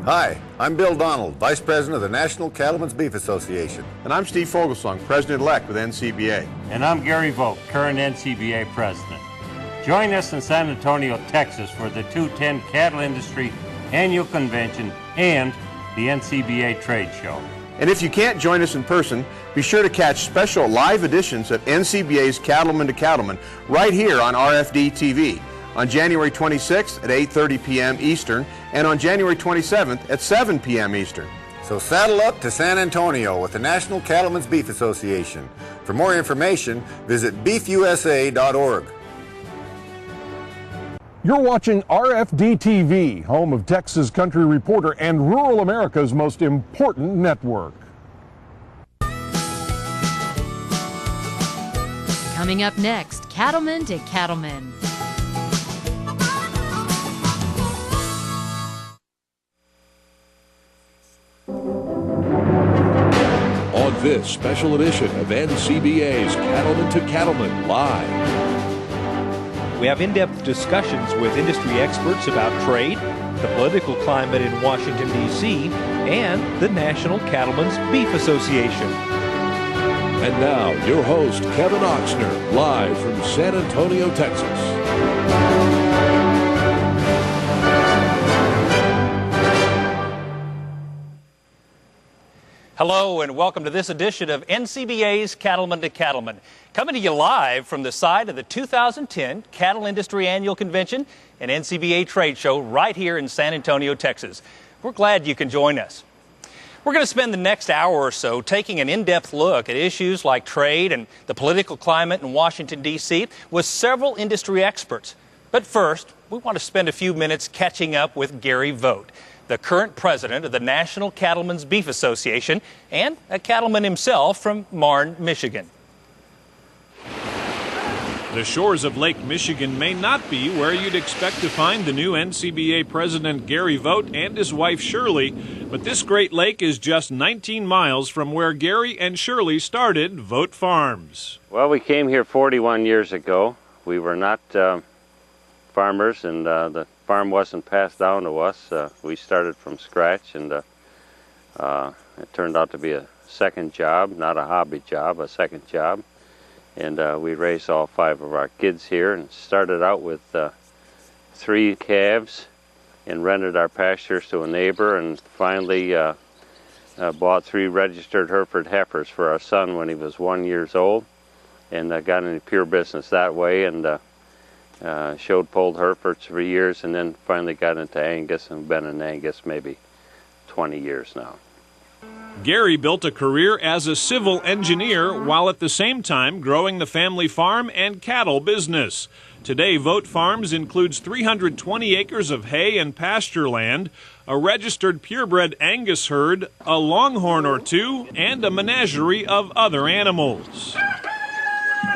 Hi, I'm Bill Donald, Vice President of the National Cattlemen's Beef Association. And I'm Steve Fogelsong, President-elect with NCBA. And I'm Gary Vogt, current NCBA President. Join us in San Antonio, Texas for the 210 Cattle Industry Annual Convention and the NCBA Trade Show. And if you can't join us in person, be sure to catch special live editions of NCBA's Cattleman to Cattleman right here on RFD TV on January 26th at 8:30 p.m. Eastern and on January 27th at 7 p.m. Eastern. So saddle up to San Antonio with the National Cattlemen's Beef Association. For more information, visit beefusa.org. You're watching RFD TV, home of Texas Country Reporter and rural America's most important network. Coming up next, Cattleman to Cattleman. On this special edition of NCBA's Cattleman to Cattleman Live. We have in-depth discussions with industry experts about trade, the political climate in Washington, D.C., and the National Cattlemen's Beef Association. And now, your host, Kevin Oxner, live from San Antonio, Texas. Hello and welcome to this edition of NCBA's Cattleman to Cattleman. Coming to you live from the site of the 2010 Cattle Industry Annual Convention and NCBA Trade Show right here in San Antonio, Texas. We're glad you can join us. We're going to spend the next hour or so taking an in-depth look at issues like trade and the political climate in Washington, D.C. with several industry experts. But first, we want to spend a few minutes catching up with Gary Vogt, the current president of the National Cattlemen's Beef Association and a cattleman himself from Marne, Michigan. The shores of Lake Michigan may not be where you'd expect to find the new NCBA president Gary Vogt and his wife Shirley, but this Great Lake is just 19 miles from where Gary and Shirley started Vogt Farms. Well, we came here 41 years ago. We were not farmers, and the farm wasn't passed down to us. We started from scratch, and it turned out to be a second job, not a hobby job, a second job. And we raised all 5 of our kids here and started out with 3 calves and rented our pastures to a neighbor, and finally bought 3 registered Hereford heifers for our son when he was 1 year old, and got into pure business that way, and showed polled Herefords for years, and then finally got into Angus and been in Angus maybe 20 years now. Gary built a career as a civil engineer while at the same time growing the family farm and cattle business. Today, Vogt Farms includes 320 acres of hay and pasture land, a registered purebred Angus herd, a longhorn or 2, and a menagerie of other animals.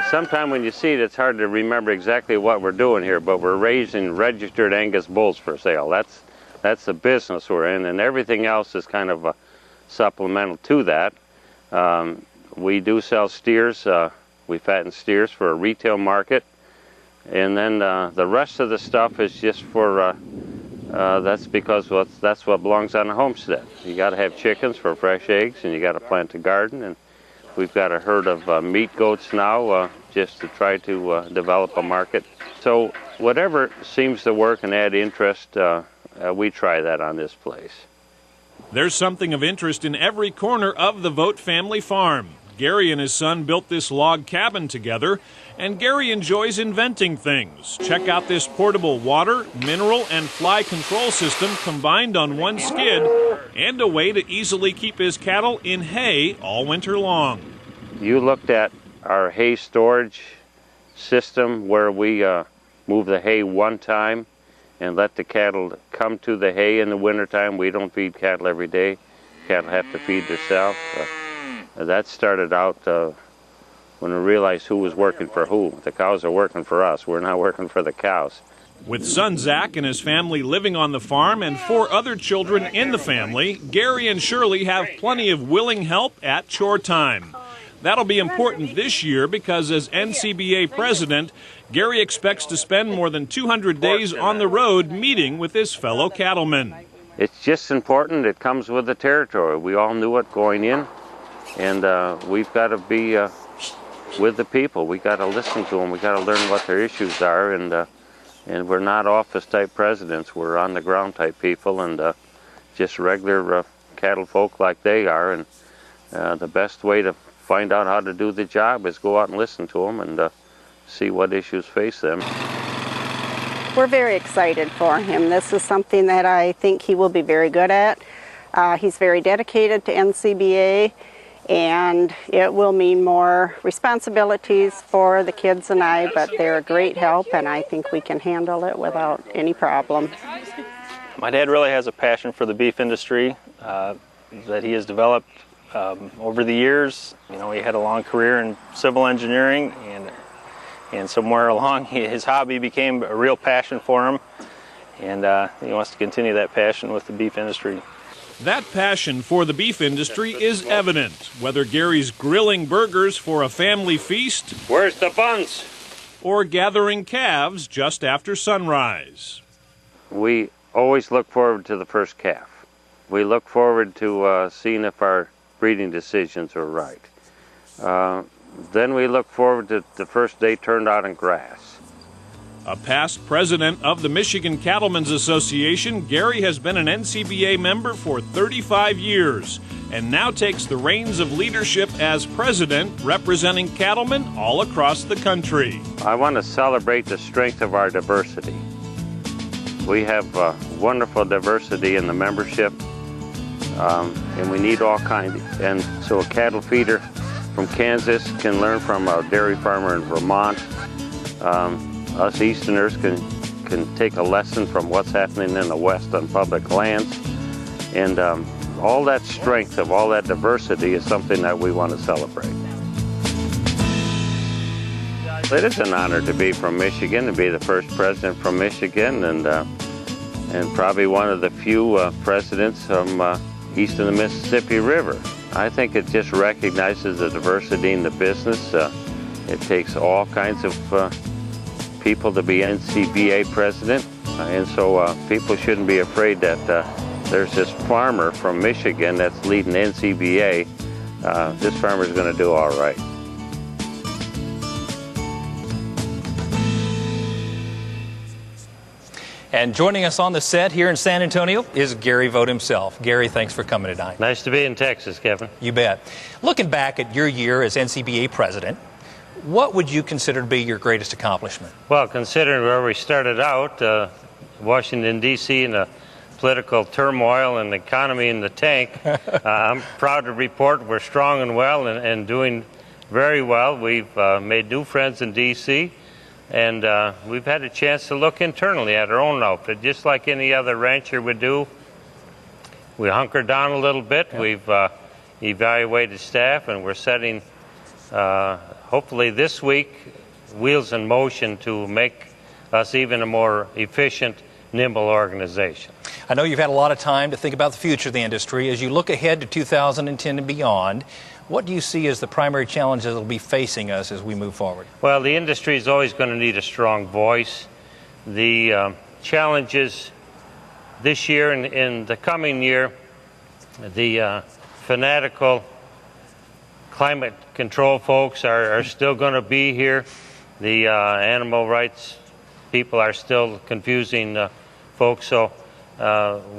Sometime when you see it, it's hard to remember exactly what we're doing here, but we're raising registered Angus bulls for sale. That's the business we're in, and everything else is kind of supplemental to that. We do sell steers. We fatten steers for a retail market, and then the rest of the stuff is just for that's because that's what belongs on a homestead. You got to have chickens for fresh eggs, and you got to plant a garden, and we've got a herd of meat goats now just to try to develop a market. So whatever seems to work and add interest, we try that on this place. There's something of interest in every corner of the Vogt family farm. Gary and his son built this log cabin together, and Gary enjoys inventing things. Check out this portable water, mineral, and fly control system combined on one skid, and a way to easily keep his cattle in hay all winter long. You looked at our hay storage system where we move the hay one time and let the cattle come to the hay in the wintertime. We don't feed cattle every day. Cattle have to feed themselves. That started out when we realized who was working for who. The cows are working for us. We're not working for the cows. With son Zach and his family living on the farm and 4 other children in the family, Gary and Shirley have plenty of willing help at chore time. That'll be important this year because as NCBA president, Gary expects to spend more than 200 days on the road meeting with his fellow cattlemen. it's just important. It comes with the territory. We all knew it going in, and we've got to be with the people. We got to listen to them. We got to learn what their issues are, and we're not office type presidents. We're on the ground type people, and just regular cattle folk like they are. And the best way to find out how to do the job is go out and listen to them and see what issues face them. We're very excited for him. This is something that I think he will be very good at. He's very dedicated to NCBA, and it will mean more responsibilities for the kids and I, but they're a great help, and I think we can handle it without any problem. My dad really has a passion for the beef industry that he has developed over the years. You know, he had a long career in civil engineering, and somewhere along his hobby became a real passion for him, and he wants to continue that passion with the beef industry. That passion for the beef industry is evident, whether Gary's grilling burgers for a family feast, where's the buns, or gathering calves just after sunrise. We always look forward to the first calf. We look forward to seeing if our breeding decisions are right. Then we look forward to the first day turned out in grass. A past president of the Michigan Cattlemen's Association, Gary has been an NCBA member for 35 years and now takes the reins of leadership as president, representing cattlemen all across the country. I want to celebrate the strength of our diversity. We have wonderful diversity in the membership, and we need all kinds. And so a cattle feeder from Kansas can learn from a dairy farmer in Vermont. Us Easterners can take a lesson from what's happening in the West on public lands. And all that strength of all that diversity is something that we want to celebrate. It is an honor to be from Michigan, to be the first president from Michigan, and probably one of the few presidents from east of the Mississippi River. I think it just recognizes the diversity in the business. It takes all kinds of people to be NCBA president, and so people shouldn't be afraid that there's this farmer from Michigan that's leading NCBA. This farmer's going to do all right. And joining us on the set here in San Antonio is Gary Vogt himself. Gary, thanks for coming tonight. Nice to be in Texas, Kevin. You bet. Looking back at your year as NCBA president, what would you consider to be your greatest accomplishment? Well, considering where we started out, Washington, D.C., and the political turmoil and the economy in the tank, I'm proud to report we're strong and well and doing very well. We've made new friends in D.C., and we've had a chance to look internally at our own outfit, just like any other rancher would do. We hunkered down a little bit. Yep. We've evaluated staff, and we're setting, hopefully this week, wheels in motion to make us even a more efficient, nimble organization. I know you've had a lot of time to think about the future of the industry. As you look ahead to 2010 and beyond, what do you see as the primary challenges that will be facing us as we move forward? Well, the industry is always going to need a strong voice. The challenges this year and in the coming year, the fanatical climate control folks are still going to be here. The animal rights people are still confusing folks. So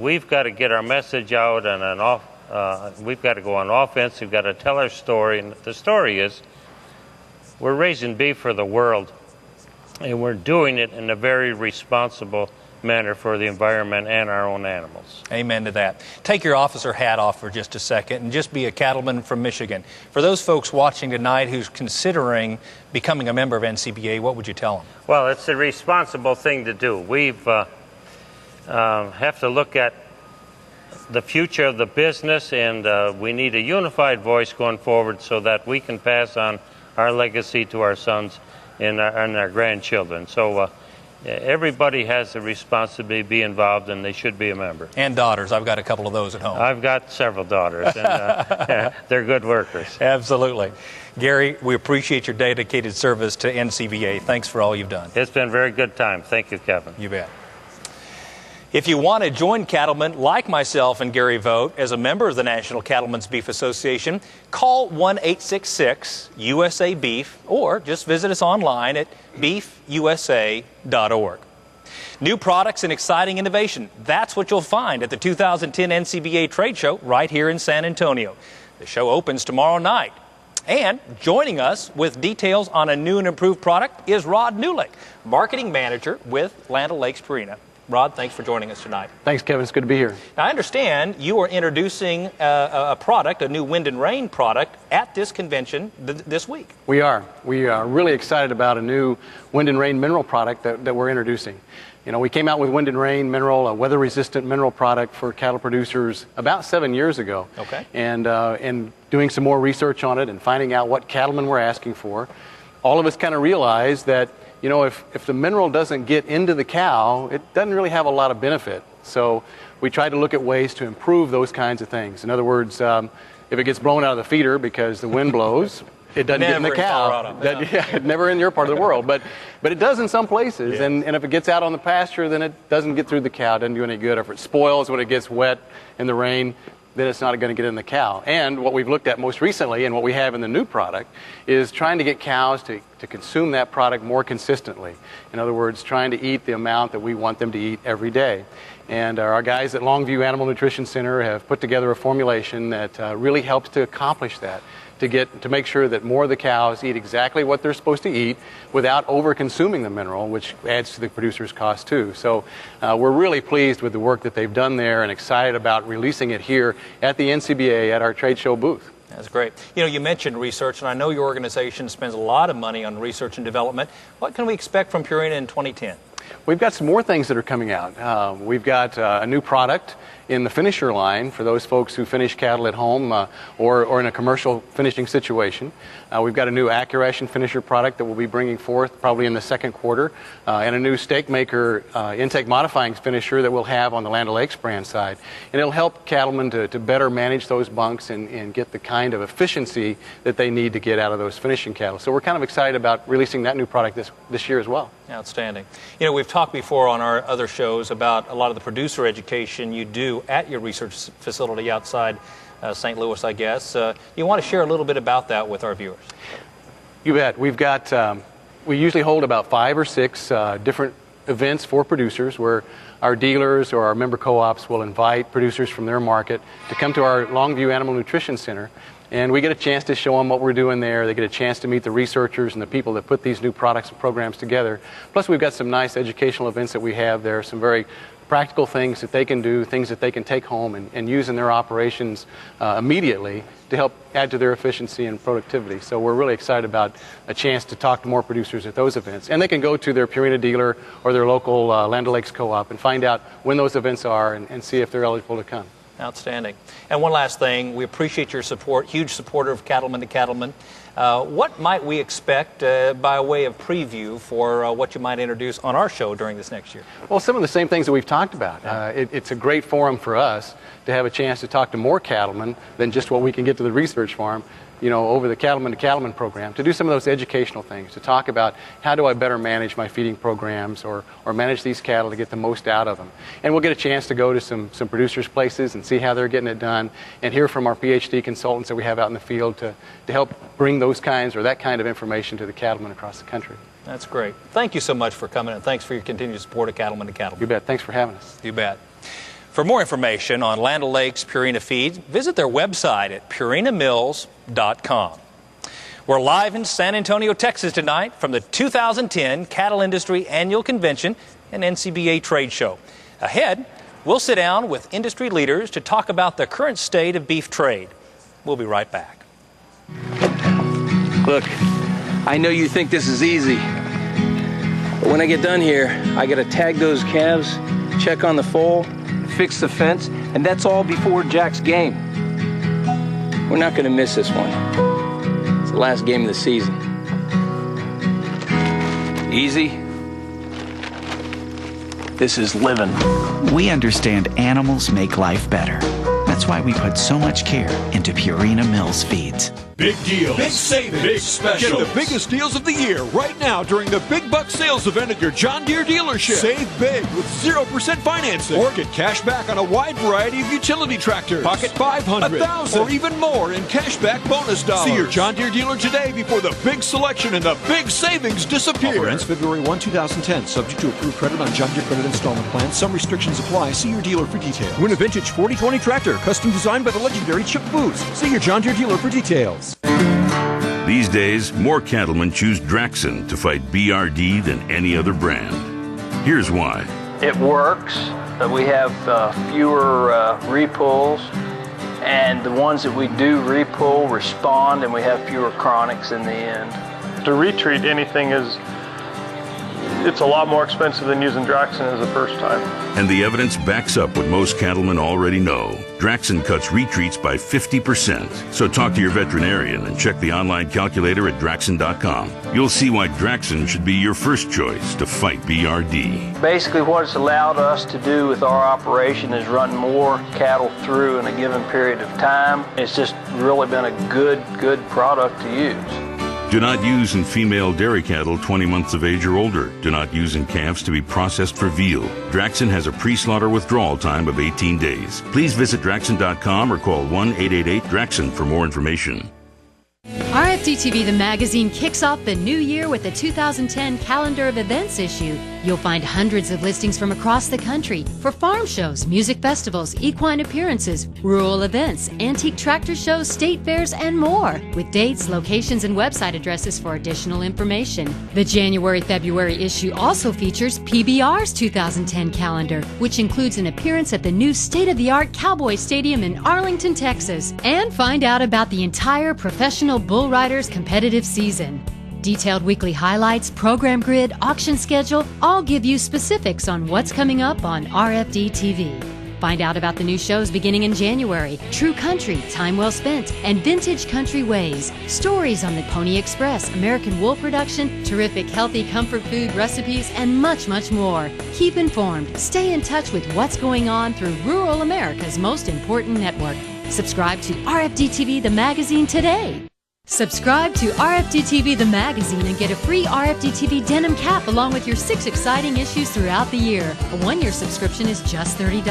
we've got to get our message out, and we've got to go on offense. We've got to tell our story. And the story is we're raising beef for the world, and we're doing it in a very responsible manner for the environment and our own animals. Amen to that. Take your officer hat off for just a second and just be a cattleman from Michigan. For those folks watching tonight who's considering becoming a member of NCBA, what would you tell them? Well, it's a responsible thing to do. We've have to look at the future of the business, and we need a unified voice going forward so that we can pass on our legacy to our sons and our grandchildren. So everybody has the responsibility to be involved, and they should be a member. And daughters. I've got a couple of those at home. I've got several daughters, and they're good workers. Absolutely. Gary, we appreciate your dedicated service to NCBA. Thanks for all you've done. It's been a very good time. Thank you, Kevin. You bet. If you want to join cattlemen like myself and Gary Vogt as a member of the National Cattlemen's Beef Association, call 1-866-USA-BEEF or just visit us online at beefusa.org. New products and exciting innovation, that's what you'll find at the 2010 NCBA Trade Show right here in San Antonio. The show opens tomorrow night. And joining us with details on a new and improved product is Rod Newlick, Marketing Manager with Land O'Lakes Purina. Rod, thanks for joining us tonight. Thanks, Kevin. It's good to be here. Now, I understand you are introducing a product, a new wind and rain product, at this convention this week. We are. We are really excited about a new wind and rain mineral product that we're introducing. You know, we came out with wind and rain mineral, a weather-resistant mineral product for cattle producers about 7 years ago. Okay. And doing some more research on it and finding out what cattlemen were asking for, all of us kind of realized that, you know, if the mineral doesn't get into the cow, it doesn't really have a lot of benefit. So we tried to look at ways to improve those kinds of things. In other words, if it gets blown out of the feeder because the wind blows, it doesn't get in the cow. Never in your part of the world, but it does in some places. Yeah. And if it gets out on the pasture, then it doesn't get through the cow. It doesn't do any good. If it spoils when it gets wet in the rain, then it's not going to get in the cow. And what we've looked at most recently and what we have in the new product is trying to get cows to consume that product more consistently. In other words, trying to eat the amount that we want them to eat every day. And our guys at Longview Animal Nutrition Center have put together a formulation that really helps to accomplish that, to make sure that more of the cows eat exactly what they're supposed to eat without over-consuming the mineral, which adds to the producer's cost too. So we're really pleased with the work that they've done there and excited about releasing it here at the NCBA at our trade show booth. That's great. You know, you mentioned research, and I know your organization spends a lot of money on research and development. What can we expect from Purina in 2010? We've got some more things that are coming out. We've got a new product in the finisher line for those folks who finish cattle at home or in a commercial finishing situation. We've got a new Accuration finisher product that we'll be bringing forth probably in the second quarter, and a new steak maker intake modifying finisher that we'll have on the Land O'Lakes brand side. And it'll help cattlemen to better manage those bunks and get the kind of efficiency that they need to get out of those finishing cattle. So we're kind of excited about releasing that new product this year as well. Outstanding. You know, we've talked before on our other shows about a lot of the producer education you do at your research facility outside St. Louis, I guess. You want to share a little bit about that with our viewers? You bet. We've got, we usually hold about 5 or 6 different events for producers where our dealers or our member co-ops will invite producers from their market to come to our Longview Animal Nutrition Center. And we get a chance to show them what we're doing there. They get a chance to meet the researchers and the people that put these new products and programs together. Plus, we've got some nice educational events that we have there, some very practical things that they can do, things that they can take home and use in their operations immediately to help add to their efficiency and productivity. So we're really excited about a chance to talk to more producers at those events. And they can go to their Purina dealer or their local Land O'Lakes co-op and find out when those events are and see if they're eligible to come. Outstanding. And one last thing, we appreciate your support, huge supporter of Cattlemen to Cattlemen. What might we expect by way of preview for what you might introduce on our show during this next year? Well, some of the same things that we've talked about. It's a great forum for us to have a chance to talk to more cattlemen than just what we can get to the research farm, you know, over the Cattlemen to Cattlemen program, to do some of those educational things, to talk about how do I better manage my feeding programs or manage these cattle to get the most out of them. And we'll get a chance to go to some producers' places and see how they're getting it done and hear from our PhD consultants that we have out in the field to help bring those kinds or that kind of information to the cattlemen across the country. That's great. Thank you so much for coming, and thanks for your continued support of Cattlemen to Cattlemen. You bet. Thanks for having us. You bet. For more information on Land O'Lakes Purina Feeds, visit their website at purinamills.com. We're live in San Antonio, Texas tonight from the 2010 Cattle Industry Annual Convention and NCBA Trade Show. Ahead, we'll sit down with industry leaders to talk about the current state of beef trade. We'll be right back. Look, I know you think this is easy, but when I get done here, I gotta tag those calves, check on the foal, fix the fence, and that's all before Jack's game. We're not gonna miss this one. It's the last game of the season. Easy? This is living. We understand animals make life better. That's why we put so much care into Purina Mills feeds. Big deals. Big savings. Big specials. Get the biggest deals of the year right now during the Big Buck Sales event at your John Deere dealership. Save big with 0% financing. Or get cash back on a wide variety of utility tractors. Pocket $500, $1,000, or even more in cash back bonus dollars. See your John Deere dealer today before the big selection and the big savings disappear. Offer ends February 1, 2010. Subject to approved credit on John Deere credit installment plan. Some restrictions apply. See your dealer for details. Win a vintage 4020 tractor, custom designed by the legendary Chip Booth. See your John Deere dealer for details. These days, more cattlemen choose Draxxin to fight BRD than any other brand. Here's why. It works. We have fewer repulls, and the ones that we do repull respond, and we have fewer chronics in the end. To retreat anything it's a lot more expensive than using Draxxin as a first time. And the evidence backs up what most cattlemen already know. Draxxin cuts retreats by 50%. So talk to your veterinarian and check the online calculator at Draxxin.com. You'll see why Draxxin should be your first choice to fight BRD. Basically what it's allowed us to do with our operation is run more cattle through in a given period of time. It's just really been a good product to use. Do not use in female dairy cattle 20 months of age or older. Do not use in calves to be processed for veal. Draxxin has a pre-slaughter withdrawal time of 18 days. Please visit Draxxin.com or call 1-888-DRAXXIN for more information. RFD-TV, the magazine, kicks off the new year with the 2010 Calendar of Events issue. You'll find hundreds of listings from across the country for farm shows, music festivals, equine appearances, rural events, antique tractor shows, state fairs, and more, with dates, locations, and website addresses for additional information. The January-February issue also features PBR's 2010 calendar, which includes an appearance at the new state-of-the-art Cowboy Stadium in Arlington, Texas, and find out about the entire professional bull riders competitive season. Detailed weekly highlights, program grid, auction schedule all give you specifics on what's coming up on RFD TV. Find out about the new shows beginning in January: True Country, Time Well Spent, and Vintage Country Ways. Stories on the Pony Express, American wool production, terrific healthy comfort food recipes, and much more. Keep informed. Stay in touch with what's going on through rural America's most important network. Subscribe to RFD TV, the magazine, today. Subscribe to RFD TV, the magazine, and get a free RFD TV denim cap along with your 6 exciting issues throughout the year. A 1-year subscription is just $30.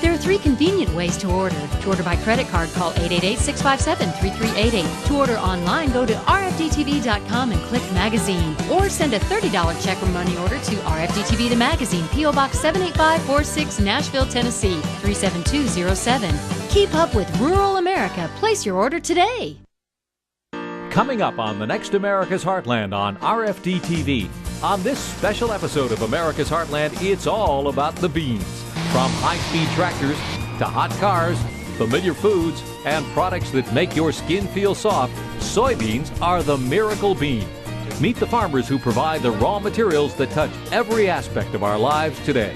There are 3 convenient ways to order. To order by credit card, call 888-657-3388. To order online, go to rfdtv.com and click magazine. Or send a $30 check or money order to RFD TV, the magazine, P.O. Box 78546, Nashville, Tennessee, 37207. Keep up with rural America. Place your order today. Coming up on the next America's Heartland on RFD TV. On this special episode of America's Heartland, it's all about the beans. From high-speed tractors to hot cars, familiar foods, and products that make your skin feel soft, soybeans are the miracle bean. Meet the farmers who provide the raw materials that touch every aspect of our lives today.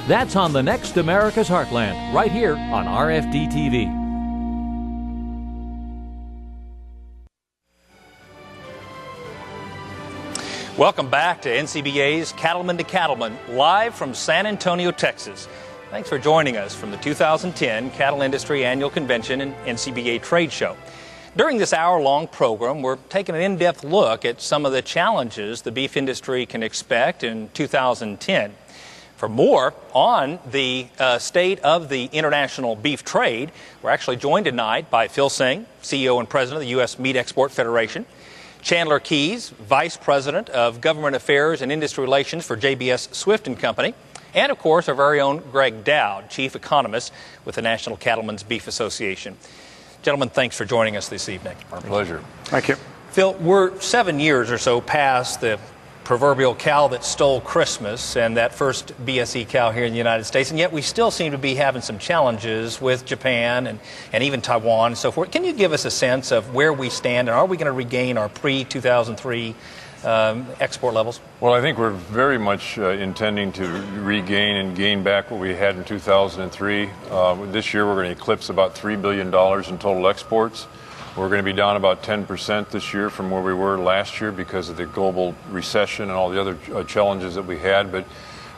That's on the next America's Heartland, right here on RFD TV. Welcome back to NCBA's Cattleman to Cattleman, live from San Antonio, Texas. Thanks for joining us from the 2010 Cattle Industry Annual Convention and NCBA Trade Show. During this hour-long program, we're taking an in-depth look at some of the challenges the beef industry can expect in 2010. For more on the state of the international beef trade, we're actually joined tonight by Phil Singh, CEO and President of the U.S. Meat Export Federation, Chandler Keys, Vice President of Government Affairs and Industry Relations for JBS Swift & Company, and of course our very own Greg Dowd, Chief Economist with the National Cattlemen's Beef Association. Gentlemen, thanks for joining us this evening. Our pleasure. Thank you. Phil, we're 7 years or so past the proverbial cow that stole Christmas and that first BSE cow here in the United States, and yet we still seem to be having some challenges with Japan and even Taiwan and so forth. Can you give us a sense of where we stand, and are we going to regain our pre-2003 export levels? Well, I think we're very much intending to regain and gain back what we had in 2003. This year we're going to eclipse about $3 billion in total exports. We're going to be down about 10% this year from where we were last year because of the global recession and all the other challenges that we had. But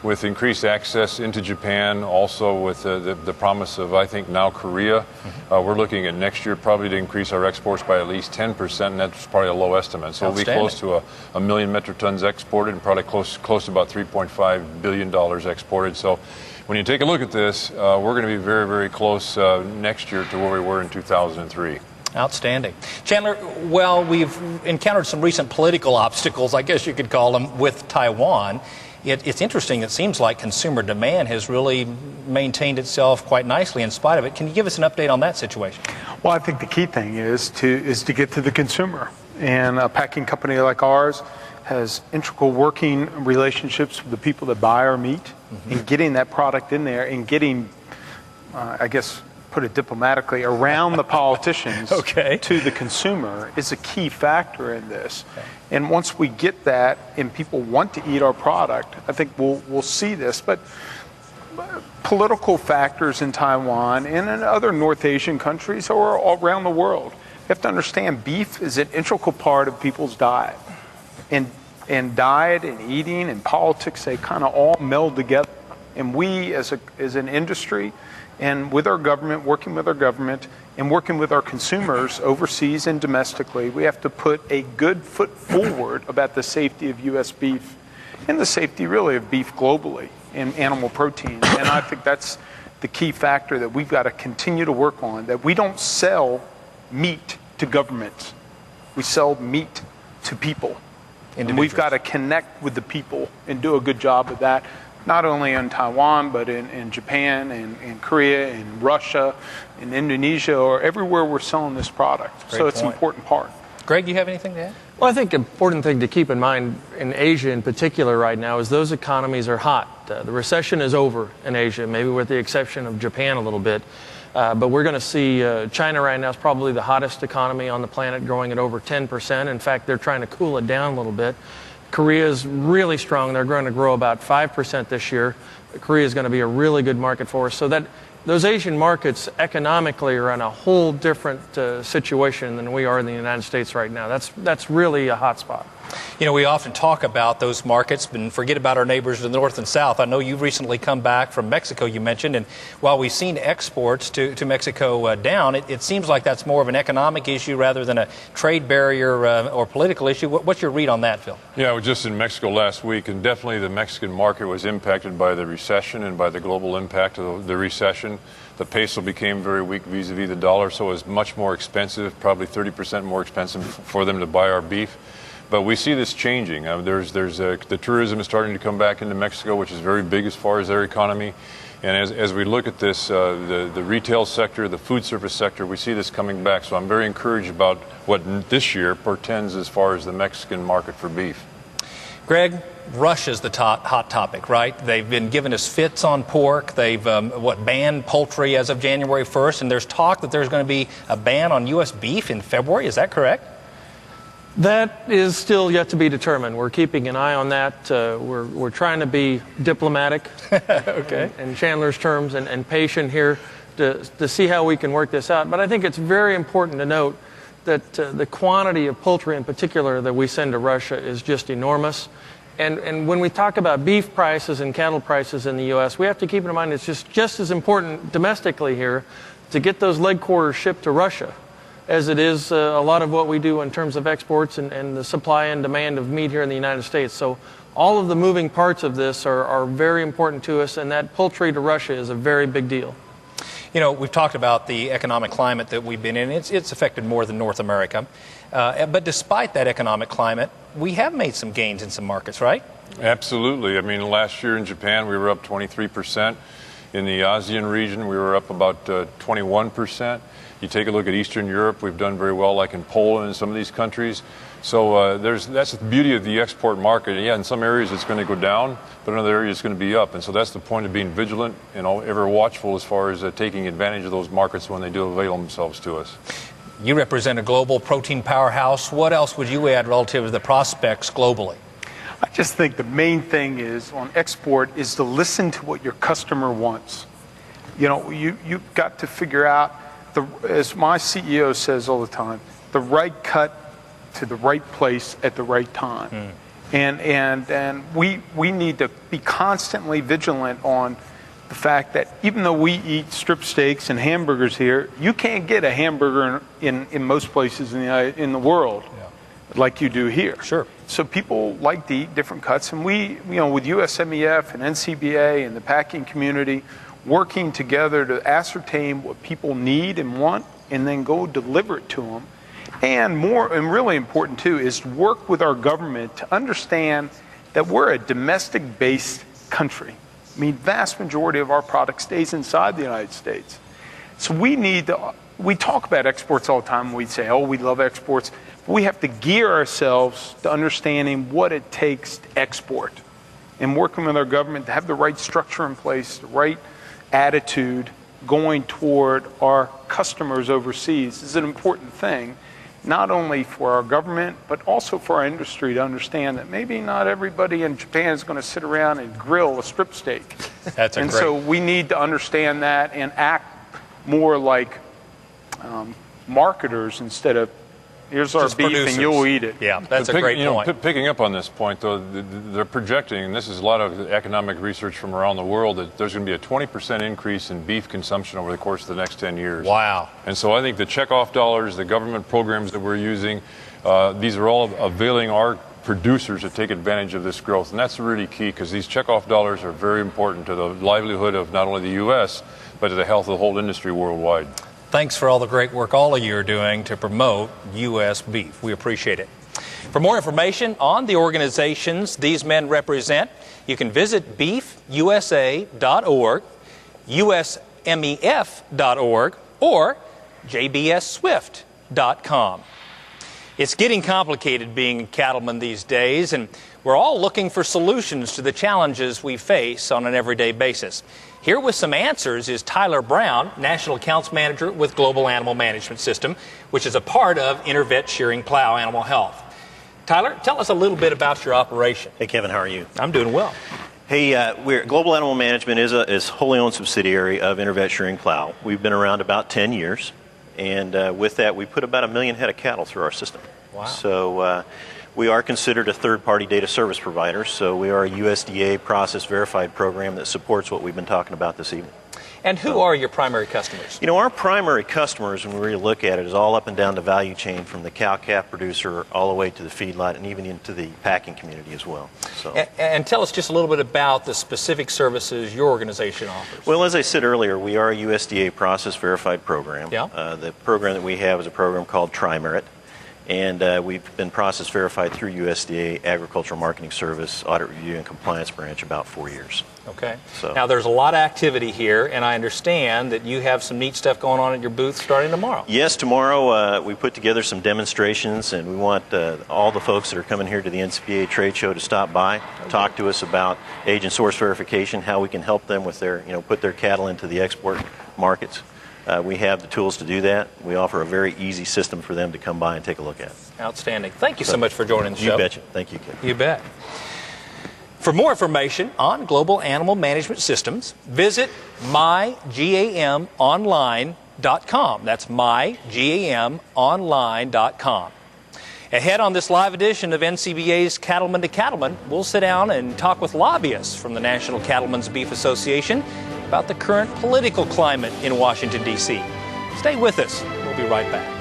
with increased access into Japan, also with the promise of, I think, now Korea. We're looking at next year probably to increase our exports by at least 10%, and that's probably a low estimate. So we'll be close to a million metric tons exported and probably close to about $3.5 billion exported. So when you take a look at this, we're going to be very, very close next year to where we were in 2003. Outstanding. Chandler, well, we've encountered some recent political obstacles, I guess you could call them, with Taiwan. It's interesting. It seems like consumer demand has really maintained itself quite nicely in spite of it. Can you give us an update on that situation? Well, I think the key thing is to get to the consumer. And a packing company like ours has integral working relationships with the people that buy our meat, and getting that product in there and getting, I guess, put it diplomatically, around the politicians to the consumer is a key factor in this. And once we get that and people want to eat our product, I think we'll see this. But political factors in Taiwan and in other North Asian countries or all around the world, you have to understand beef is an integral part of people's diet. And diet and eating and politics, they kind of all meld together. And we as an industry, and with our government, working with our government, and working with our consumers overseas and domestically, we have to put a good foot forward about the safety of U.S. beef and the safety really of beef globally and animal protein. And I think that's the key factor that we've got to continue to work on, that we don't sell meat to governments. We sell meat to people. And we've got to connect with the people and do a good job of that. Not only in Taiwan, but in Japan and Korea and Russia and Indonesia, or everywhere we're selling this product. So it's an important part. Greg, you have anything to add? Well, I think an important thing to keep in mind in Asia in particular right now is those economies are hot. The recession is over in Asia, maybe with the exception of Japan a little bit. But we're going to see China right now is probably the hottest economy on the planet, growing at over 10%. In fact, they're trying to cool it down a little bit. Korea is really strong. They're going to grow about 5% this year. Korea is going to be a really good market for us. So that those Asian markets economically are in a whole different situation than we are in the United States right now. That's really a hot spot. You know, we often talk about those markets and forget about our neighbors to the north and south. I know you've recently come back from Mexico, you mentioned, and while we've seen exports to Mexico down, it seems like that's more of an economic issue rather than a trade barrier or political issue. What's your read on that, Phil? Yeah, I was just in Mexico last week, and definitely the Mexican market was impacted by the recession and by the global impact of the recession. The peso became very weak vis-a-vis the dollar, so it was much more expensive, probably 30% more expensive for them to buy our beef. But we see this changing. The tourism is starting to come back into Mexico, which is very big as far as their economy. And as we look at this, the retail sector, the food service sector, we see this coming back. So I'm very encouraged about what this year portends as far as the Mexican market for beef. Greg, Russia's the hot topic, right? They've been giving us fits on pork. They've banned poultry as of January 1st, and there's talk that there's going to be a ban on U.S. beef in February. Is that correct? That is still yet to be determined. We're keeping an eye on that. We're trying to be diplomatic, in Chandler's terms, and patient here to see how we can work this out. But I think it's very important to note that the quantity of poultry in particular that we send to Russia is just enormous. And when we talk about beef prices and cattle prices in the U.S., we have to keep in mind it's just as important domestically here to get those leg quarters shipped to Russia as it is a lot of what we do in terms of exports and the supply and demand of meat here in the United States. So all of the moving parts of this are very important to us, and that poultry to Russia is a very big deal. You know, we've talked about the economic climate that we've been in. It's affected more than North America. But despite that economic climate, we have made some gains in some markets, right? Absolutely. I mean, last year in Japan, we were up 23%. In the ASEAN region, we were up about 21%. You take a look at Eastern Europe, we've done very well, like in Poland and some of these countries. So that's the beauty of the export market. Yeah, in some areas it's going to go down, but in other areas it's going to be up. And so that's the point of being vigilant and ever watchful as far as taking advantage of those markets when they do avail themselves to us. You represent a global protein powerhouse. What else would you add relative to the prospects globally? I just think the main thing is on export is to listen to what your customer wants. You know, you've got to figure out, as my CEO says all the time, the right cut to the right place at the right time. And we need to be constantly vigilant on the fact that even though we eat strip steaks and hamburgers here, you can't get a hamburger in most places in the world like you do here. Sure. So people like to eat different cuts, and we, with USMEF and NCBA and the packing community, working together to ascertain what people need and want, and then go deliver it to them. And really important too, is to work with our government to understand that we're a domestic-based country. I mean, vast majority of our product stays inside the United States. So we talk about exports all the time. We say, oh, we love exports. But we have to gear ourselves to understanding what it takes to export, and working with our government to have the right structure in place, the right attitude going toward our customers overseas is an important thing, not only for our government, but also for our industry to understand that maybe not everybody in Japan is going to sit around and grill a strip steak. So we need to understand that and act more like marketers instead of, here's our just beef producers. And you'll eat it. Yeah, that's a great point. Picking up on this point, though, they're projecting, and this is a lot of economic research from around the world, that there's going to be a 20% increase in beef consumption over the course of the next 10 years. Wow. And so I think the checkoff dollars, the government programs that we're using, these are all availing our producers to take advantage of this growth. And that's really key, because these checkoff dollars are very important to the livelihood of not only the U.S., but to the health of the whole industry worldwide. Thanks for all the great work all of you are doing to promote U.S. beef. We appreciate it. For more information on the organizations these men represent, you can visit beefusa.org, usmef.org, or jbsswift.com. It's getting complicated being a cattleman these days, and we're all looking for solutions to the challenges we face on an everyday basis. Here with some answers is Tyler Brown, National Accounts Manager with Global Animal Management System, which is a part of Intervet Shearing Plow Animal Health. Tyler, tell us a little bit about your operation. Hey, Kevin, how are you? I'm doing well. Hey, Global Animal Management is a wholly owned subsidiary of Intervet Shearing Plow. We've been around about 10 years, and with that, we put about 1 million head of cattle through our system. Wow. So we are considered a third-party data service provider, so we are a USDA process-verified program that supports what we've been talking about this evening. And who are your primary customers? You know, our primary customers, when we really look at it, is all up and down the value chain, from the cow-calf producer all the way to the feedlot and even into the packing community as well. So. And tell us just a little bit about the specific services your organization offers. Well, as I said earlier, we are a USDA process-verified program. Yeah. The program that we have is a program called Tri-Merit. And we've been process verified through USDA Agricultural Marketing Service Audit Review and Compliance Branch about 4 years. Okay. So. Now there's a lot of activity here, and I understand that you have some neat stuff going on at your booth starting tomorrow. Yes, tomorrow we put together some demonstrations, and we want all the folks that are coming here to the NCBA trade show to stop by, talk to us about agent source verification, how we can help them with their, put their cattle into the export markets. We have the tools to do that. We offer a very easy system for them to come by and take a look at. Outstanding. Thank you so much for joining the show. You betcha. Thank you, Ken. You bet. For more information on Global Animal Management Systems, visit mygamonline.com. That's mygamonline.com. Ahead on this live edition of NCBA's Cattleman to Cattleman, we'll sit down and talk with lobbyists from the National Cattlemen's Beef Association about the current political climate in Washington, D.C. Stay with us. We'll be right back.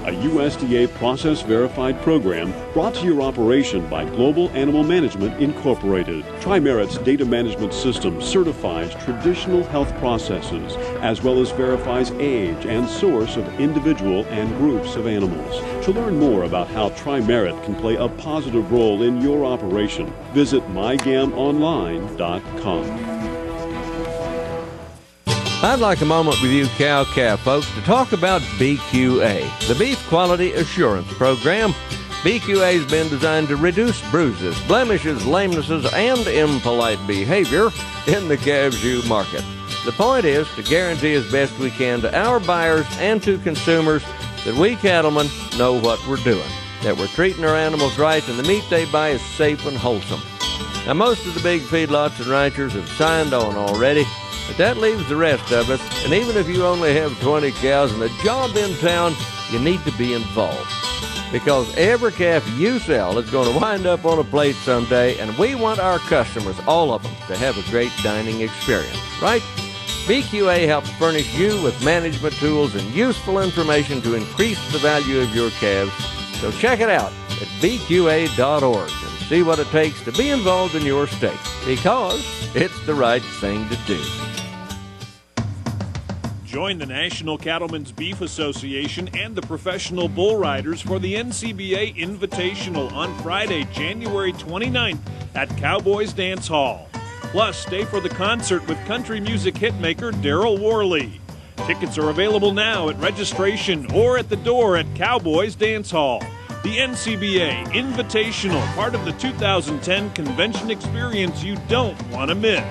A USDA process-verified program brought to your operation by Global Animal Management Incorporated. Tri-Merit's data management system certifies traditional health processes, as well as verifies age and source of individual and groups of animals. To learn more about how Tri-Merit can play a positive role in your operation, visit mygamonline.com. I'd like a moment with you cow-calf folks to talk about BQA, the Beef Quality Assurance Program. BQA has been designed to reduce bruises, blemishes, lamenesses, and impolite behavior in the calves market. The point is to guarantee as best we can to our buyers and to consumers that we cattlemen know what we're doing, that we're treating our animals right, and the meat they buy is safe and wholesome. Now, most of the big feedlots and ranchers have signed on already, but that leaves the rest of us, and even if you only have 20 cows and a job in town, you need to be involved. Because every calf you sell is going to wind up on a plate someday, and we want our customers, all of them, to have a great dining experience, right? BQA helps furnish you with management tools and useful information to increase the value of your calves. So check it out at bqa.org and see what it takes to be involved in your stake, because it's the right thing to do. Join the National Cattlemen's Beef Association and the Professional Bull Riders for the NCBA Invitational on Friday, January 29th at Cowboys Dance Hall. Plus, stay for the concert with country music hitmaker Daryl Worley. Tickets are available now at registration or at the door at Cowboys Dance Hall. The NCBA Invitational, part of the 2010 convention experience you don't want to miss.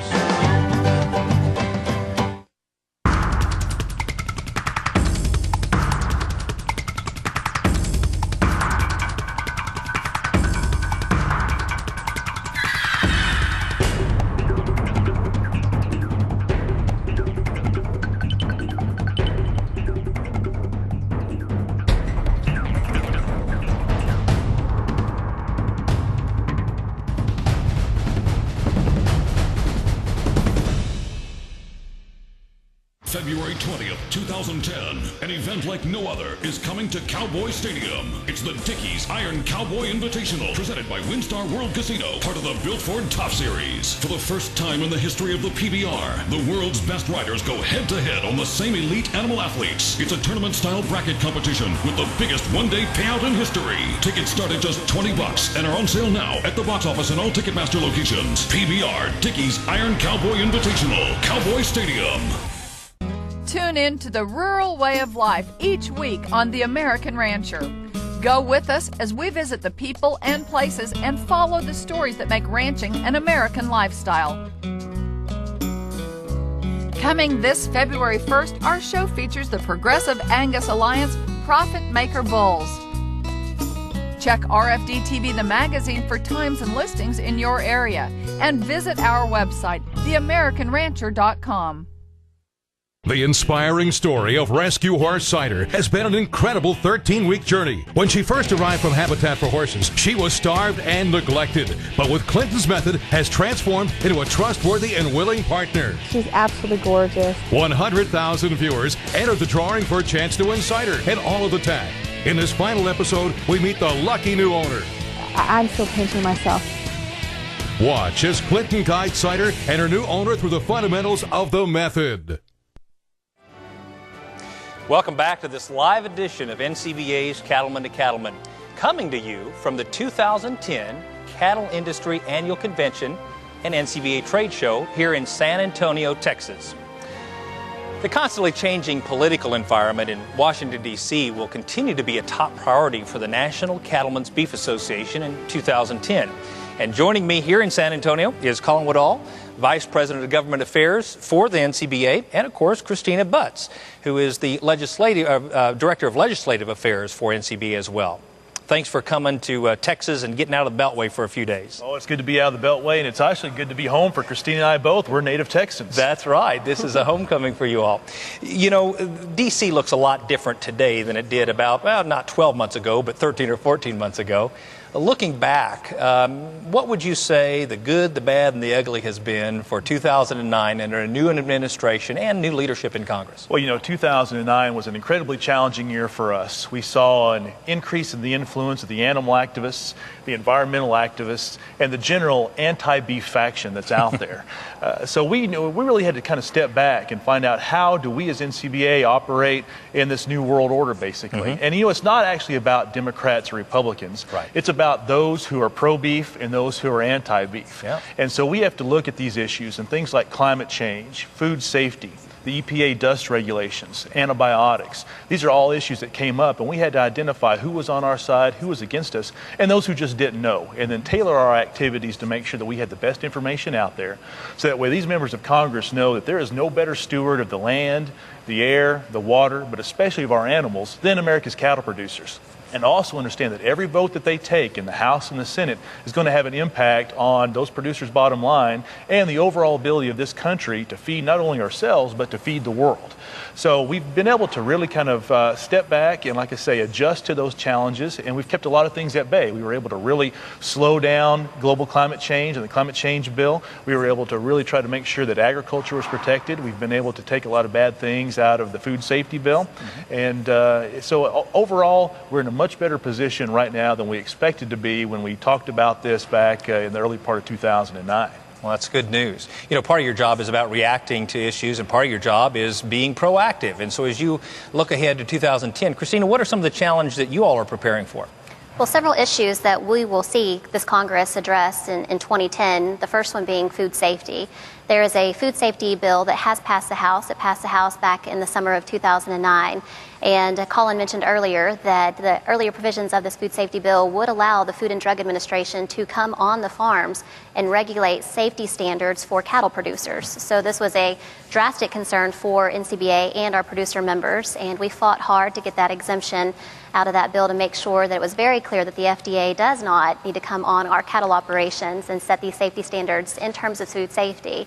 February 20th, 2010, an event like no other is coming to Cowboy Stadium. It's the Dickies Iron Cowboy Invitational, presented by WinStar World Casino, part of the Built Ford Top Series. For the first time in the history of the PBR, the world's best riders go head-to-head on the same elite animal athletes. It's a tournament-style bracket competition with the biggest one-day payout in history. Tickets start at just $20 and are on sale now at the box office and all Ticketmaster locations. PBR Dickies Iron Cowboy Invitational, Cowboy Stadium. Tune in to the rural way of life each week on The American Rancher. Go with us as we visit the people and places and follow the stories that make ranching an American lifestyle. Coming this February 1st, our show features the Progressive Angus Alliance Profit Maker Bulls. Check RFD TV the magazine for times and listings in your area, and visit our website, theamericanrancher.com. The inspiring story of Rescue Horse Cider has been an incredible 13-week journey. When she first arrived from Habitat for Horses, she was starved and neglected, but with Clinton's method has transformed into a trustworthy and willing partner. She's absolutely gorgeous. 100,000 viewers entered the drawing for a chance to win cider and all of the tag. In this final episode, we meet the lucky new owner. I'm still pinching myself. Watch as Clinton guides cider and her new owner through the fundamentals of the method. Welcome back to this live edition of NCBA's Cattleman to Cattleman, coming to you from the 2010 Cattle Industry Annual Convention and NCBA Trade Show here in San Antonio, Texas. The constantly changing political environment in Washington, D.C. will continue to be a top priority for the National Cattlemen's Beef Association in 2010. And joining me here in San Antonio is Colin Woodall, Vice President of Government Affairs for the NCBA, and of course Christina Butts, who is the Director of Legislative Affairs for NCBA as well. Thanks for coming to Texas and getting out of the Beltway for a few days. Oh, it's good to be out of the Beltway, and it's actually good to be home for Christina and I both. We're native Texans. That's right. This is a homecoming for you all. You know, D.C. looks a lot different today than it did about, well, not 12 months ago, but 13 or 14 months ago. Looking back, what would you say the good, the bad, and the ugly has been for 2009 under a new administration and new leadership in Congress? Well, you know, 2009 was an incredibly challenging year for us. We saw an increase in the influence of the animal activists, the environmental activists, and the general anti-beef faction that's out there. So we really had to kind of step back and find out, how do we as NCBA operate in this new world order, basically. And you know, it's not actually about Democrats or Republicans. Right. It's about those who are pro-beef and those who are anti-beef. Yeah. And so we have to look at these issues and things like climate change, food safety, the EPA dust regulations, antibiotics. These are all issues that came up, and we had to identify who was on our side, who was against us, and those who just didn't know, and then tailor our activities to make sure that we had the best information out there, so that way these members of Congress know that there is no better steward of the land, the air, the water, but especially of our animals than America's cattle producers. and also understand that every vote that they take in the House and the Senate is going to have an impact on those producers' bottom line and the overall ability of this country to feed not only ourselves, but to feed the world. So we've been able to really kind of step back and, like I say, adjust to those challenges, and we've kept a lot of things at bay. We were able to really slow down global climate change and the climate change bill. We were able to really try to make sure that agriculture was protected. We've been able to take a lot of bad things out of the food safety bill. And so overall, we're in a much better position right now than we expected to be when we talked about this back in the early part of 2009. Well, that's good news. You know, part of your job is about reacting to issues, and part of your job is being proactive. And so as you look ahead to 2010, Christina, what are some of the challenges that you all are preparing for? Well, several issues that we will see this Congress address in 2010, the first one being food safety. There is a food safety bill that has passed the House. It passed the House back in the summer of 2009. And Colin mentioned earlier that the earlier provisions of this food safety bill would allow the Food and Drug Administration to come on the farms and regulate safety standards for cattle producers. So this was a drastic concern for NCBA and our producer members, and we fought hard to get that exemption out of that bill to make sure that it was very clear that the FDA does not need to come on our cattle operations and set these safety standards in terms of food safety.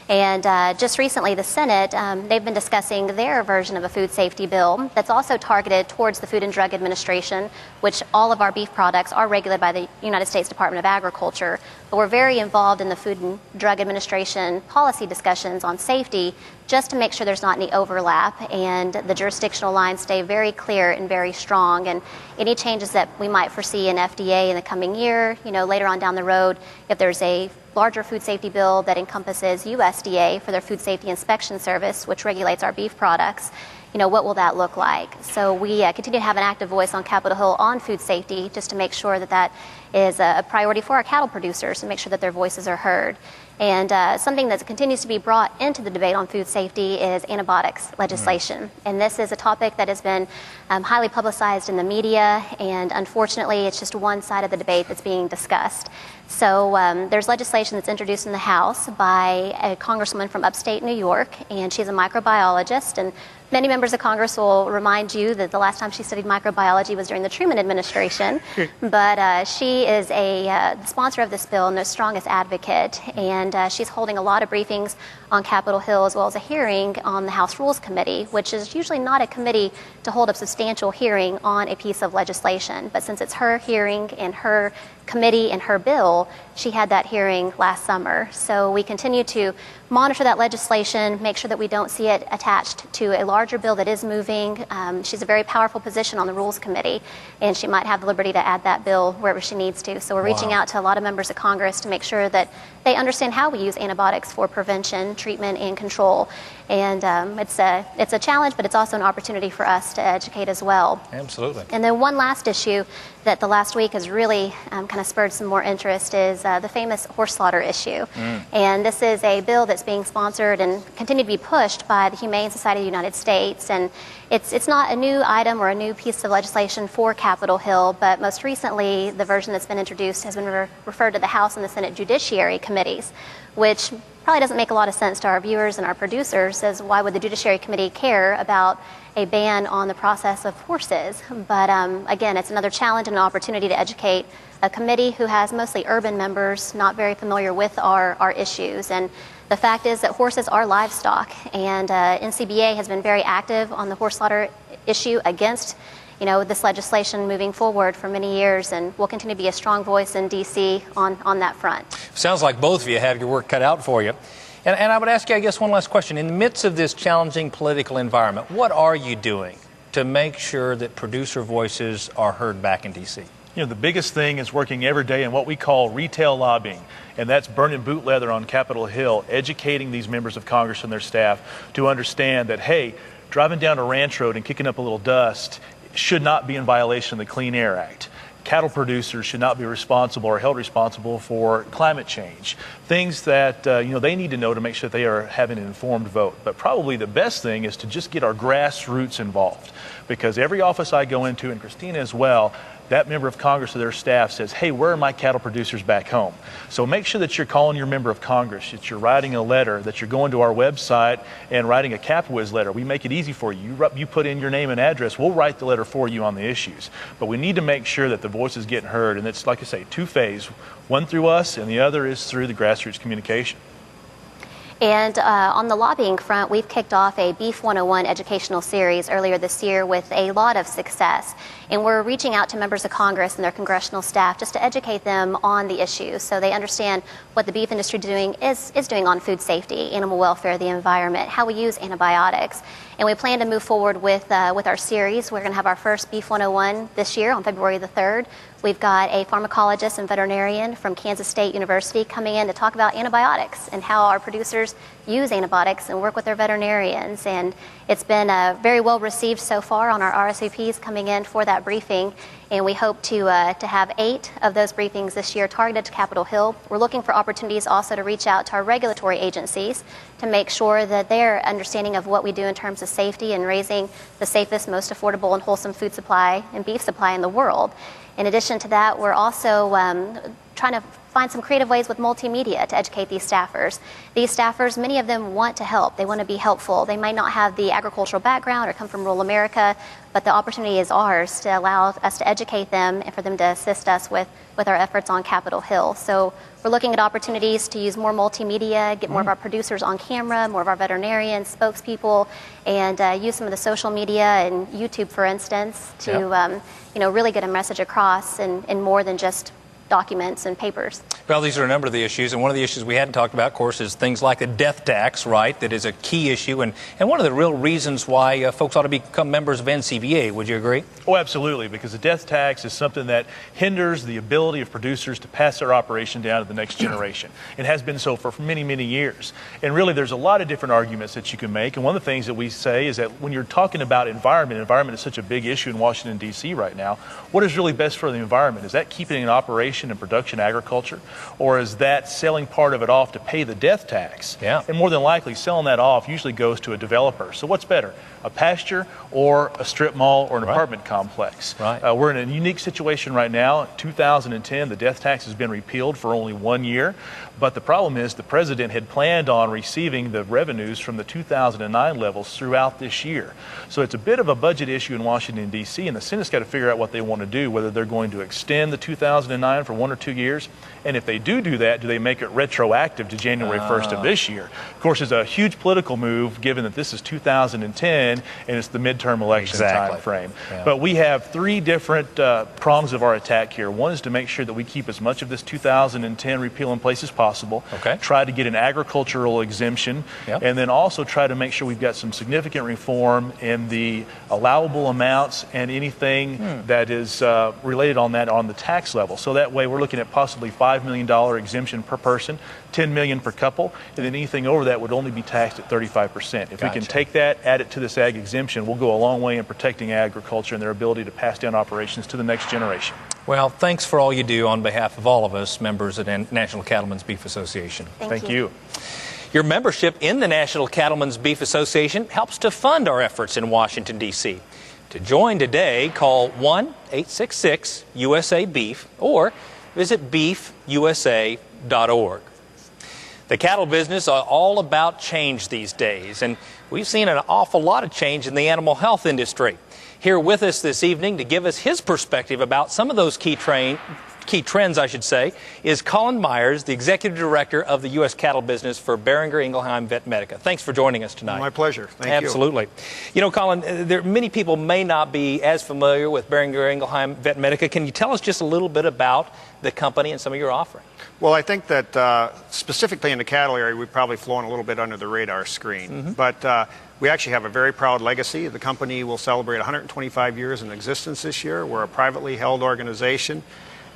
And just recently, the Senate, they've been discussing their version of a food safety bill that's also targeted towards the Food and Drug Administration, which all of our beef products are regulated by the United States Department of Agriculture. But we're very involved in the Food and Drug Administration policy discussions on safety just to make sure there's not any overlap and the jurisdictional lines stay very clear and very strong. And any changes that we might foresee in FDA in the coming year, you know, later on down the road, if there's a larger food safety bill that encompasses USDA for their Food Safety Inspection Service, which regulates our beef products, you know, what will that look like? So we continue to have an active voice on Capitol Hill on food safety just to make sure that that is a priority for our cattle producers and make sure that their voices are heard. And something that continues to be brought into the debate on food safety is antibiotics legislation. And this is a topic that has been highly publicized in the media, and unfortunately it's just one side of the debate that's being discussed. So there's legislation that's introduced in the House by a congresswoman from upstate New York, and she's a microbiologist. And many members of Congress will remind you that the last time she studied microbiology was during the Truman administration. But she is a sponsor of this bill and the strongest advocate. And she's holding a lot of briefings on Capitol Hill as well as a hearing on the House Rules Committee, which is usually not a committee to hold a substantial hearing on a piece of legislation. But since it's her hearing and her committee and her bill, she had that hearing last summer. So we continue to monitor that legislation, make sure that we don't see it attached to a larger bill that is moving. She's a very powerful position on the Rules Committee, and she might have the liberty to add that bill wherever she needs to. So we're reaching out to a lot of members of Congress to make sure that they understand how we use antibiotics for prevention, treatment, and control. And it's a challenge, but it's also an opportunity for us to educate as well. Absolutely. And then one last issue that the last week has really kind of spurred some more interest is the famous horse slaughter issue. And this is a bill that's being sponsored and continued to be pushed by the Humane Society of the United States. And it's not a new item or a new piece of legislation for Capitol Hill, but most recently the version that's been introduced has been referred to the House and the Senate Judiciary Committees, which probably doesn't make a lot of sense to our viewers and our producers, as why would the Judiciary Committee care about a ban on the process of horses? But again, it's another challenge and an opportunity to educate a committee who has mostly urban members not very familiar with our issues. And the fact is that horses are livestock, and NCBA has been very active on the horse slaughter issue against this legislation moving forward for many years, and we'll continue to be a strong voice in D.C. on that front. Sounds like both of you have your work cut out for you. And I would ask you, I guess, one last question. In the midst of this challenging political environment, what are you doing to make sure that producer voices are heard back in D.C.? You know, the biggest thing is working every day in what we call retail lobbying, and that's burning boot leather on Capitol Hill, educating these members of Congress and their staff to understand that, hey, driving down a ranch road and kicking up a little dust should not be in violation of the Clean Air Act. Cattle producers should not be responsible or held responsible for climate change. Things that they need to know to make sure that they are having an informed vote. But probably the best thing is to just get our grassroots involved, because every office I go into, and Christina as well, that member of Congress or their staff says, hey, where are my cattle producers back home? So make sure that you're calling your member of Congress, that you're writing a letter, that you're going to our website and writing a CapWiz letter. We make it easy for you. You put in your name and address, we'll write the letter for you on the issues. But we need to make sure that the voice is getting heard, and it's, like I say, two-phase, one through us and the other is through the grassroots communication. And on the lobbying front, we've kicked off a Beef 101 educational series earlier this year with a lot of success. And we're reaching out to members of Congress and their congressional staff just to educate them on the issues so they understand what the beef industry is doing on food safety, animal welfare, the environment, how we use antibiotics. And we plan to move forward with our series. We're going to have our first Beef 101 this year on February the 3rd. We've got a pharmacologist and veterinarian from Kansas State University coming in to talk about antibiotics and how our producers use antibiotics and work with their veterinarians. And it's been very well received so far on our RSVPs coming in for that briefing. And we hope to have 8 of those briefings this year targeted to Capitol Hill. We're looking for opportunities also to reach out to our regulatory agencies to make sure that they're understanding of what we do in terms of safety and raising the safest, most affordable and wholesome food supply and beef supply in the world. In addition to that, we're also trying to find some creative ways with multimedia to educate these staffers. These staffers, many of them want to help. They want to be helpful. They might not have the agricultural background or come from rural America, but the opportunity is ours to allow us to educate them and for them to assist us with our efforts on Capitol Hill. So we're looking at opportunities to use more multimedia, get more of our producers on camera, more of our veterinarians, spokespeople, and use some of the social media and YouTube, for instance, to really get a message across in more than just documents and papers. Well, these are a number of the issues, and one of the issues we hadn't talked about, of course, is things like the death tax, right? That is a key issue, and one of the real reasons why folks ought to become members of NCBA. Would you agree? Oh, absolutely, because the death tax is something that hinders the ability of producers to pass their operation down to the next generation. It has been so for many, many years. And really, there's a lot of different arguments that you can make, and one of the things that we say is that when you're talking about environment is such a big issue in Washington, D.C. right now. What is really best for the environment? Is that keeping an operation and production agriculture, or is that selling part of it off to pay the death tax? Yeah. And more than likely, selling that off usually goes to a developer. So what's better, a pasture or a strip mall or an apartment complex? Right. We're in a unique situation right now. In 2010, the death tax has been repealed for only 1 year, but the problem is the president had planned on receiving the revenues from the 2009 levels throughout this year. So it's a bit of a budget issue in Washington, D.C., and the Senate's got to figure out what they want to do, whether they're going to extend the 2009 for 1 or 2 years, and if they do that, do they make it retroactive to January 1st of this year? Of course, it's a huge political move given that this is 2010 and it's the midterm election time frame. Yeah. But we have 3 different prongs of our attack here. One is to make sure that we keep as much of this 2010 repeal in place as possible. Okay. Try to get an agricultural exemption, and then also try to make sure we've got some significant reform in the allowable amounts and anything that is related on that on the tax level. So that way we're looking at possibly $5 million exemption per person, $10 million per couple, and then anything over that would only be taxed at 35%. If we can take that, add it to this ag exemption, we'll go a long way in protecting agriculture and their ability to pass down operations to the next generation. Well, thanks for all you do on behalf of all of us, members of the National Cattlemen's Beef Association. Thank you. Your membership in the National Cattlemen's Beef Association helps to fund our efforts in Washington, D.C. To join today, call 1-866-USA-BEEF or visit beefusa.org. The cattle business is all about change these days, and we've seen an awful lot of change in the animal health industry. Here with us this evening to give us his perspective about some of those key trends, is Colin Myers, the Executive Director of the U.S. Cattle Business for Boehringer Ingelheim Vet Medica. Thanks for joining us tonight. My pleasure. Thank you. Absolutely. You know, Colin, many people may not be as familiar with Boehringer Ingelheim Vet Medica. Can you tell us just a little bit about the company and some of your offerings? Well, I think that specifically in the cattle area, we've probably flown a little bit under the radar screen. But we actually have a very proud legacy. The company will celebrate 125 years in existence this year. We're a privately held organization.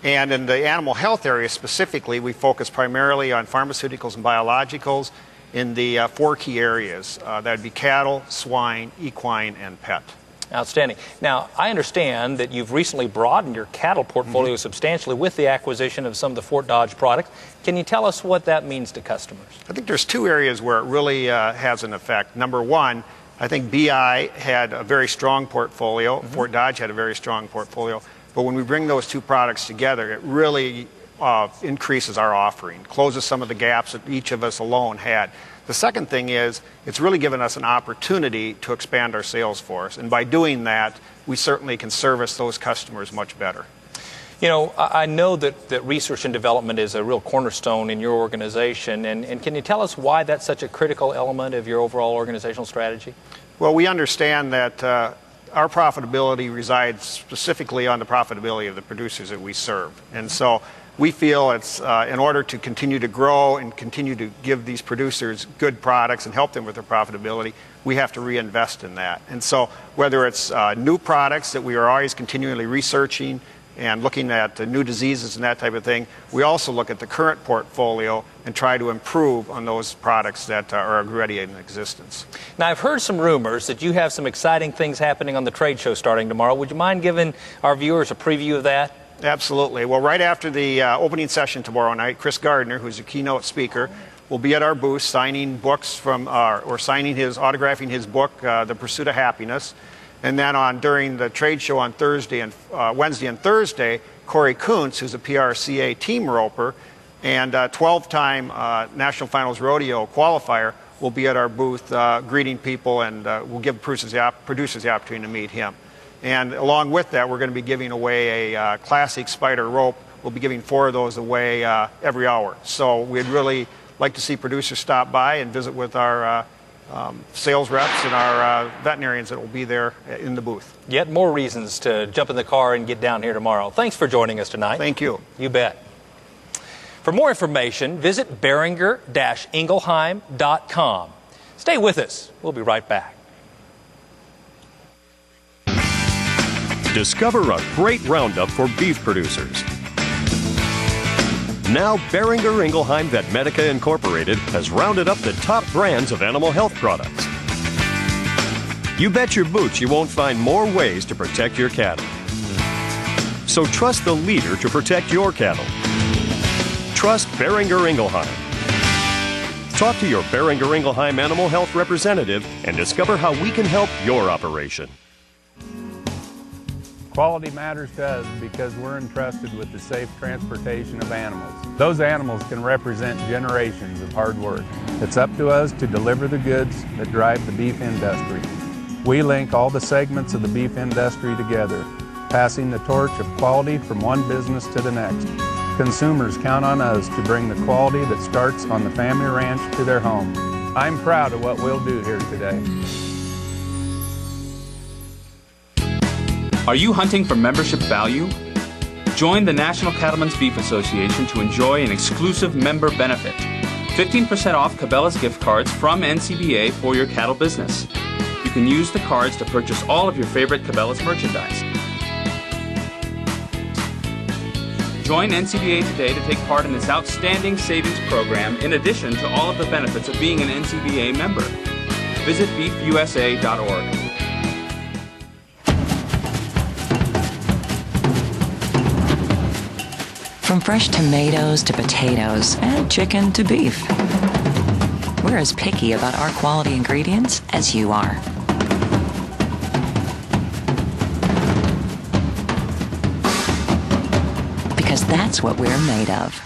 And in the animal health area specifically, we focus primarily on pharmaceuticals and biologicals in the 4 key areas. That would be cattle, swine, equine, and pet. Outstanding. Now, I understand that you've recently broadened your cattle portfolio substantially with the acquisition of some of the Fort Dodge products. Can you tell us what that means to customers? I think there's 2 areas where it really has an effect. Number one, I think BI had a very strong portfolio. Fort Dodge had a very strong portfolio. But when we bring those two products together, it really increases our offering, closes some of the gaps that each of us alone had. The second thing is it's really given us an opportunity to expand our sales force. And by doing that, we certainly can service those customers much better. You know, I know that research and development is a real cornerstone in your organization. And can you tell us why that's such a critical element of your overall organizational strategy? Well, we understand that our profitability resides specifically on the profitability of the producers that we serve. And so we feel it's in order to continue to grow and continue to give these producers good products and help them with their profitability, we have to reinvest in that. And so whether it's new products that we are always continually researching and looking at new diseases and that type of thing, we also look at the current portfolio and try to improve on those products that are already in existence. Now, I've heard some rumors that you have some exciting things happening on the trade show starting tomorrow. Would you mind giving our viewers a preview of that? Absolutely. Well, right after the opening session tomorrow night, Chris Gardner, who's a keynote speaker, will be at our booth signing books from, autographing his book, The Pursuit of Happiness. And then during the trade show on Wednesday and Thursday, Corey Kuntz, who's a PRCA team roper and 12-time National Finals Rodeo qualifier, will be at our booth greeting people, and we'll give producers the opportunity to meet him. And along with that, we're going to be giving away a classic Spider rope. We'll be giving 4 of those away every hour. So we'd really like to see producers stop by and visit with our sales reps and our veterinarians that will be there in the booth. Yet more reasons to jump in the car and get down here tomorrow. Thanks for joining us tonight. Thank you. You bet. For more information, visit Beringer-Ingelheim.com. Stay with us. We'll be right back. Discover a great roundup for beef producers. Now, Beringer Ingelheim Vetmedica Incorporated has rounded up the top brands of animal health products. You bet your boots you won't find more ways to protect your cattle. So trust the leader to protect your cattle. Trust Beringer Ingelheim. Talk to your Beringer Ingelheim animal health representative and discover how we can help your operation. Quality matters to us because we're entrusted with the safe transportation of animals. Those animals can represent generations of hard work. It's up to us to deliver the goods that drive the beef industry. We link all the segments of the beef industry together, passing the torch of quality from one business to the next. Consumers count on us to bring the quality that starts on the family ranch to their home. I'm proud of what we'll do here today. Are you hunting for membership value? Join the National Cattlemen's Beef Association to enjoy an exclusive member benefit. 15% off Cabela's gift cards from NCBA for your cattle business. You can use the cards to purchase all of your favorite Cabela's merchandise. Join NCBA today to take part in this outstanding savings program in addition to all of the benefits of being an NCBA member. Visit beefusa.org. From fresh tomatoes to potatoes and chicken to beef, we're as picky about our quality ingredients as you are. Because that's what we're made of.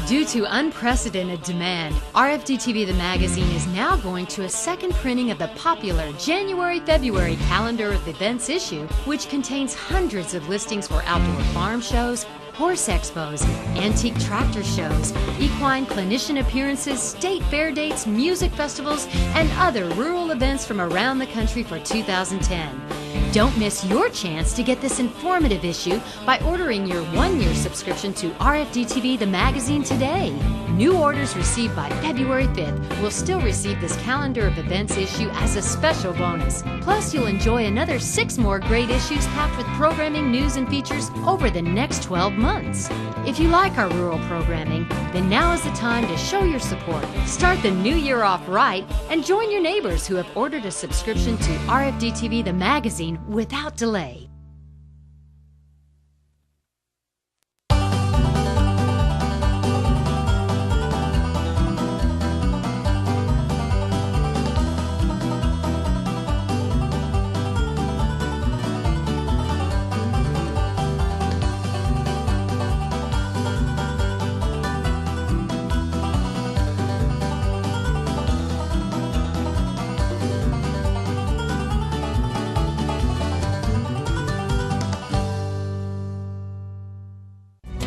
Due to unprecedented demand, RFD-TV the magazine is now going to a second printing of the popular January-February calendar of events issue, which contains hundreds of listings for outdoor farm shows, horse expos, antique tractor shows, equine clinician appearances, state fair dates, music festivals, and other rural events from around the country for 2010. Don't miss your chance to get this informative issue by ordering your one-year subscription to RFD-TV the magazine today. New orders received by February 5th will still receive this calendar of events issue as a special bonus. Plus, you'll enjoy another 6 more great issues packed with programming, news, and features over the next 12 months. If you like our rural programming, then now is the time to show your support. Start the new year off right and join your neighbors who have ordered a subscription to RFD-TV the magazine without delay.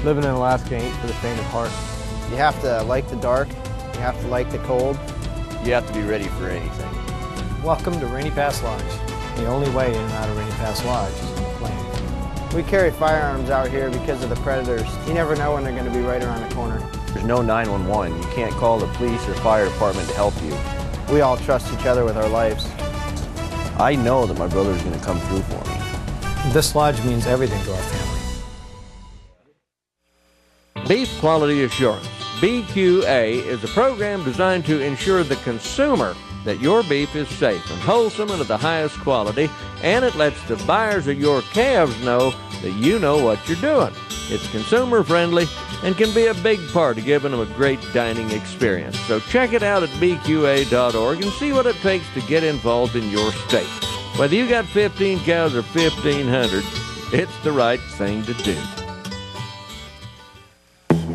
Living in Alaska ain't for the faint of heart. You have to like the dark, you have to like the cold. You have to be ready for anything. Welcome to Rainy Pass Lodge. The only way in and out of Rainy Pass Lodge is in the plane. We carry firearms out here because of the predators. You never know when they're going to be right around the corner. There's no 911. You can't call the police or fire department to help you. We all trust each other with our lives. I know that my brother's going to come through for me. This lodge means everything to our family. Beef Quality Assurance, BQA, is a program designed to ensure the consumer that your beef is safe and wholesome and of the highest quality, and it lets the buyers of your calves know that you know what you're doing. It's consumer friendly and can be a big part of giving them a great dining experience. So check it out at bqa.org and see what it takes to get involved in your state. Whether you got 15 cows or 1,500, it's the right thing to do.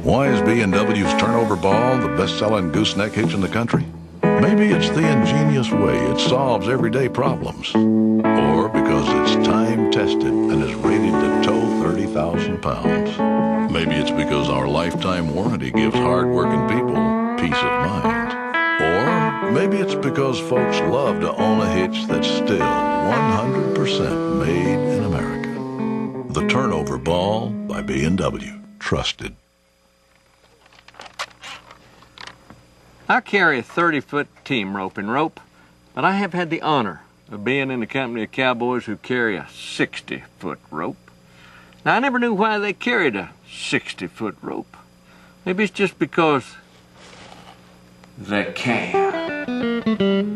Why is B&W's turnover ball the best-selling gooseneck hitch in the country? Maybe it's the ingenious way it solves everyday problems. Or because it's time-tested and is rated to tow 30,000 pounds. Maybe it's because our lifetime warranty gives hard-working people peace of mind. Or maybe it's because folks love to own a hitch that's still 100% made in America. The turnover ball by B&W. Trusted. I carry a 30-foot team roping rope, but I have had the honor of being in the company of cowboys who carry a 60-foot rope. Now, I never knew why they carried a 60-foot rope. Maybe it's just because they can.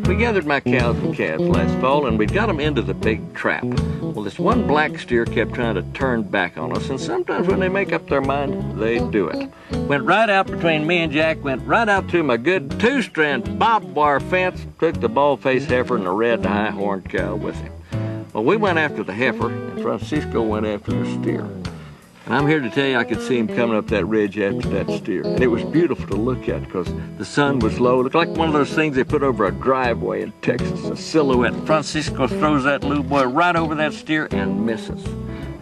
We gathered my cows and calves last fall, and we got them into the big trap. Well, this one black steer kept trying to turn back on us, and sometimes when they make up their mind, they do it. Went right out between me and Jack, went right out to my good 2-strand barbed wire fence, took the bald-faced heifer and the red high-horned cow with him. Well, we went after the heifer, and Francisco went after the steer. And I'm here to tell you I could see him coming up that ridge after that steer. And it was beautiful to look at because the sun was low. It looked like one of those things they put over a driveway in Texas, a silhouette. Francisco throws that little boy right over that steer and misses.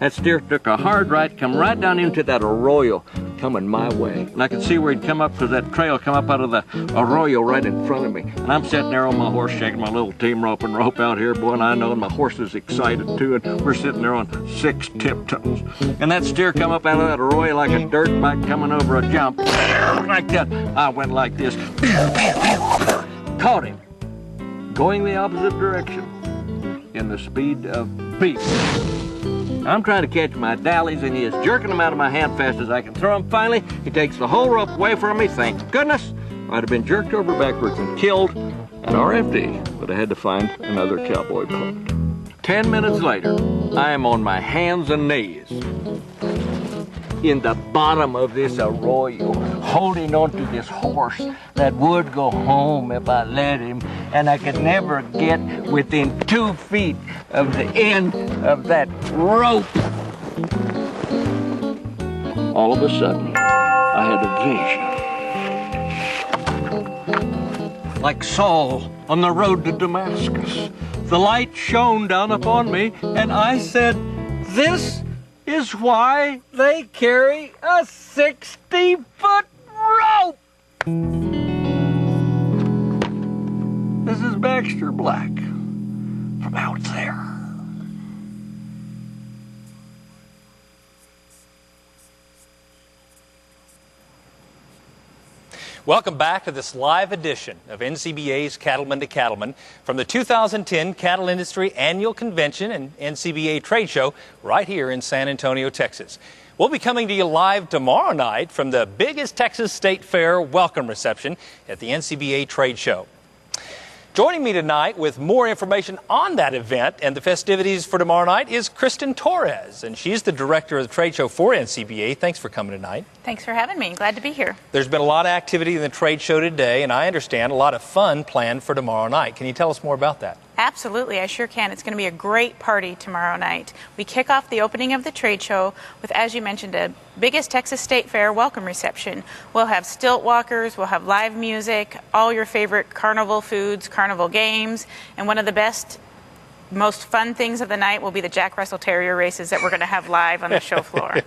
That steer took a hard right, come right down into that arroyo coming my way. And I could see where he'd come up because that trail come up out of the arroyo right in front of me. And I'm sitting there on my horse shaking my little team rope out here, boy, and I know, and my horse is excited too, and we're sitting there on 6 tiptoes. And that steer come up out of that arroyo like a dirt bike coming over a jump. Like that. I went like this. Caught him. Going the opposite direction in the speed of beef. I'm trying to catch my dallies, and he is jerking them out of my hand fast as I can throw them. Finally, he takes the whole rope away from me. Thank goodness. I'd have been jerked over backwards and killed, and RFD would have had to find another cowboy pond. 10 minutes later, I am on my hands and knees in the bottom of this arroyo, holding onto this horse that would go home if I let him, and I could never get within 2 feet of the end of that rope. All of a sudden, I had a vision. Like Saul on the road to Damascus, the light shone down upon me, and I said, "This is why they carry a 60-foot rope." This is Baxter Black from out there. Welcome back to this live edition of NCBA's Cattleman to Cattleman from the 2010 Cattle Industry Annual Convention and NCBA Trade Show right here in San Antonio, Texas. We'll be coming to you live tomorrow night from the biggest Texas State Fair welcome reception at the NCBA Trade Show. Joining me tonight with more information on that event and the festivities for tomorrow night is Kristen Torres, and she's the director of the trade show for NCBA. Thanks for coming tonight. Thanks for having me. Glad to be here. There's been a lot of activity in the trade show today, and I understand a lot of fun planned for tomorrow night. Can you tell us more about that? Absolutely, I sure can. It's going to be a great party tomorrow night. We kick off the opening of the trade show with, as you mentioned, a biggest Texas State Fair welcome reception. We'll have stilt walkers, we'll have live music, all your favorite carnival foods, carnival games, and one of the best most fun things of the night will be the Jack Russell Terrier races that we're going to have live on the show floor.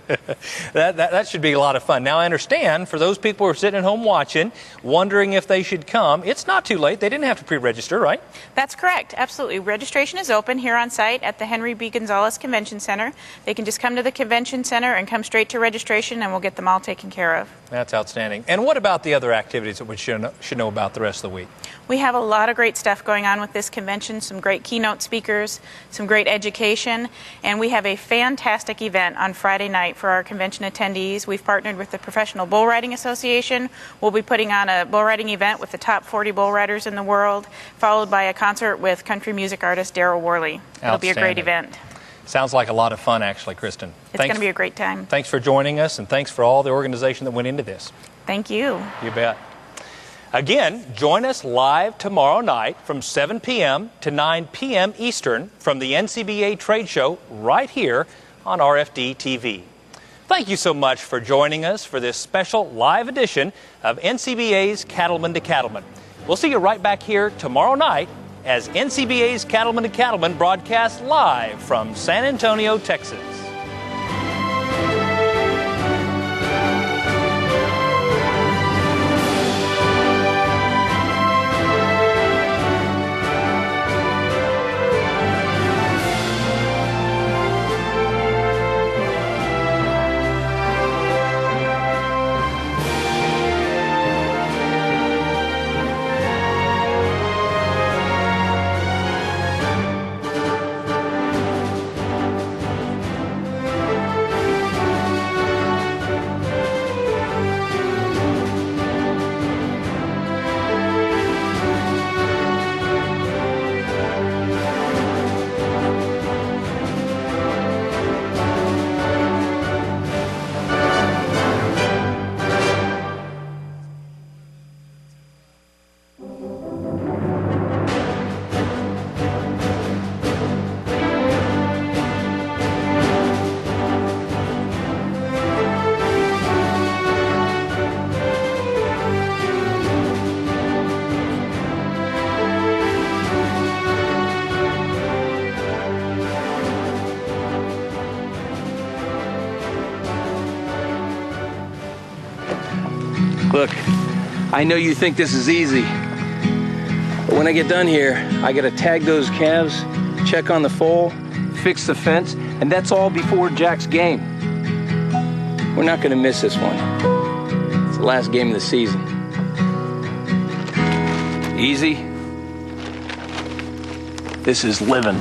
That should be a lot of fun. Now, I understand for those people who are sitting at home watching, wondering if they should come, it's not too late. They didn't have to pre-register, right? That's correct. Absolutely. Registration is open here on site at the Henry B. Gonzalez Convention Center. They can just come to the Convention Center and come straight to registration, and we'll get them all taken care of. That's outstanding. And what about the other activities that we should know about the rest of the week? We have a lot of great stuff going on with this convention, some great keynote speakers, some great education, and we have a fantastic event on Friday night for our convention attendees. We've partnered with the Professional Bull Riding Association. We'll be putting on a bull riding event with the top 40 bull riders in the world, followed by a concert with country music artist Daryl Worley. It'll be a great event. Sounds like a lot of fun, actually, Kristen. It's going to be a great time. Thanks for joining us, and thanks for all the organization that went into this. Thank you. You bet. Again, join us live tomorrow night from 7 p.m. to 9 p.m. Eastern from the NCBA Trade Show right here on RFD TV. Thank you so much for joining us for this special live edition of NCBA's Cattleman to Cattleman. We'll see you right back here tomorrow night as NCBA's Cattleman to Cattleman broadcasts live from San Antonio, Texas. Look, I know you think this is easy, but when I get done here, I gotta tag those calves, check on the foal, fix the fence, and that's all before Jack's game. We're not gonna miss this one. It's the last game of the season. Easy. This is living.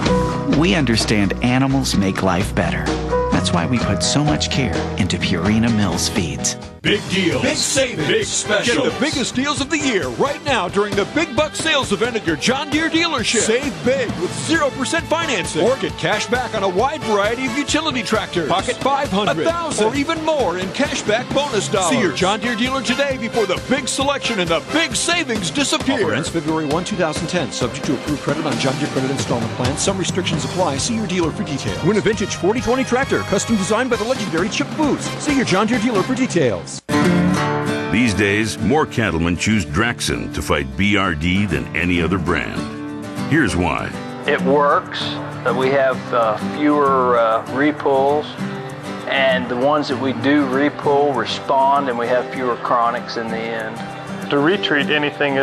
We understand animals make life better. That's why we put so much care into Purina Mills feeds. Big deals. Big savings. Big specials. Get the biggest deals of the year right now during the Big Buck Sales event at your John Deere dealership. Save big with 0% financing. Or get cash back on a wide variety of utility tractors. Pocket $500, $1,000, or even more in cash back bonus dollars. See your John Deere dealer today before the big selection and the big savings disappear. Offer ends February 1, 2010. Subject to approved credit on John Deere credit installment plan. Some restrictions apply. See your dealer for details. Win a vintage 4020 tractor, custom designed by the legendary Chip Boots. See your John Deere dealer for details. These days, more cattlemen choose Draxxin to fight BRD than any other brand. Here's why. It works. We have fewer repulls, and the ones that we do repull respond, and we have fewer chronics in the end. To retreat anything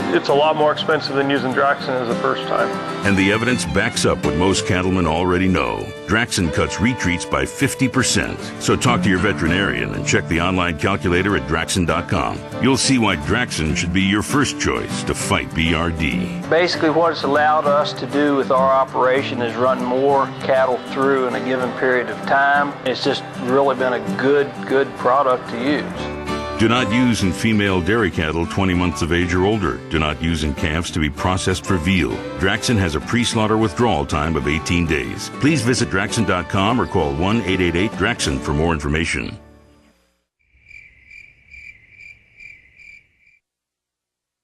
it's a lot more expensive than using Draxxin as a first time. And the evidence backs up what most cattlemen already know. Draxxin cuts retreats by 50%. So talk to your veterinarian and check the online calculator at Draxxin.com. You'll see why Draxxin should be your first choice to fight BRD. Basically, what it's allowed us to do with our operation is run more cattle through in a given period of time. It's just really been a good product to use. Do not use in female dairy cattle 20 months of age or older. Do not use in calves to be processed for veal. Draxxin has a pre-slaughter withdrawal time of 18 days. Please visit Draxxin.com or call 1-888-DRAXXIN for more information.